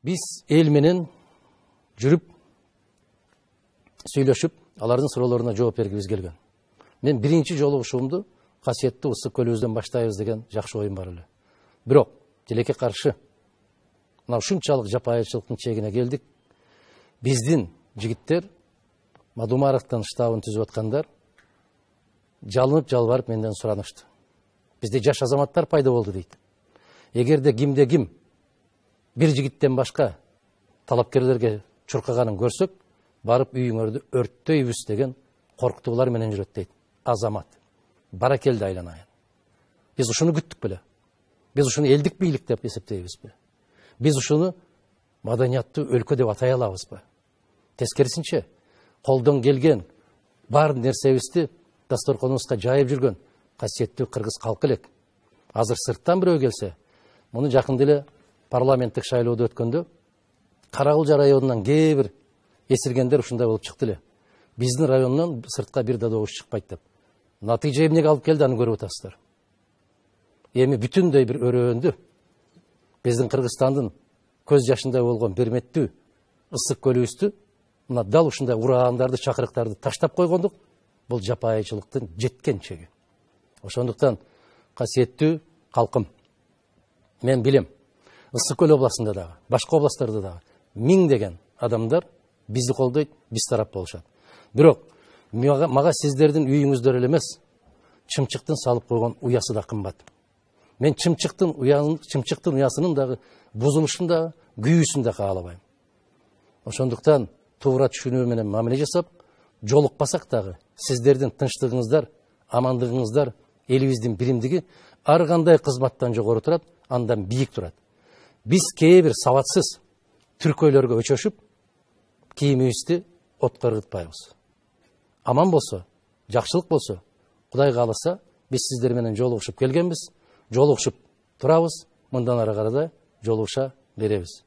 Биз эл менен жүрүп, сүйлөшүп, алардын суроолоруна жооп бергибиз келген. Мен биринчи жолугушуумду касиеттүү Ысык көлүбүздөн баштайбыз деген жакшы оюм бар эле. Бирок тилекке каршы мына ушунчалык жапайырчылыктын чегине келдик. Биздин жигиттер Мадумаровдун штабын түзүп аткандар жалынып жалбарып менден суранышты. Бизде жаш азаматтар пайда болду дейт. Эгерде кимде ким бир жигиттен башка талапкерлерге чуркаганын көрсөк, барып үйүңөрдү өрттөйбүз деген коркутуулар менен жүрөт дейт. Азамат. Баракелди айланайын. Биз ушуну күттүк беле? Биз ушуну элдик бийлик деп эсептейбизби? Биз ушуну маданияттуу өлкө деп атай алабызбы? Тескерисинче, колдон келген бар нерсебизди дасторконубузга жайып жүргөн касиеттүү кыргыз калкы элек. Азыр сырттан бирөө келсе, муну жакында эле парламенттик шайлоодо өткөндө Каракулжа районунан кээ бир эсиргендер ушундай болуп чыкты эле. Биздин райондон сыртка бир да добуш чыкпайт деп. Натыйжа эмнеге алып келди, аны көрүп атасыздар. Эми бүтүндөй бир өрөөндү биздин Кыргызстандын көз жашындай болгон берметтүү Ысык көлүбүздү мына дал ушундай ураандарды, чакырыктарды таштап койгондук, бул жапайычылыктын жеткен чеги. Ошондуктан касиеттүү калкым, мен билем, Ысык көл областында дагы, башка областтарда дагы миңдеген адамдар бизди колдойт, биз тарап болушат. Бирок мага сиздердин үйүңүздөр эле эмес, чымчыктын салып койгон уясы да кымбат. Мен чымчыктын уясынын дагы бузулушун да, күйүүсүн да каалабайм. Ошондуктан туура түшүнүү менен мамиле жасап, жолукпасак дагы сиздердин тынчтыгыңыздар, амандыгыңыздар, элибиздин биримдиги ар кандай кызматтан жогору турат, андан бийик турат. Биз кээ бир сабатсыз түркөйлөргө өчөшүп, кийимибизди отко ыргытпайбыз. Аман болсо, жакшылык болсо, Кудай кааласа, биз сиздер менен жолугушуп келгенбиз, жолугушуп турабыз, мындан ары карай да жолугуша беребиз.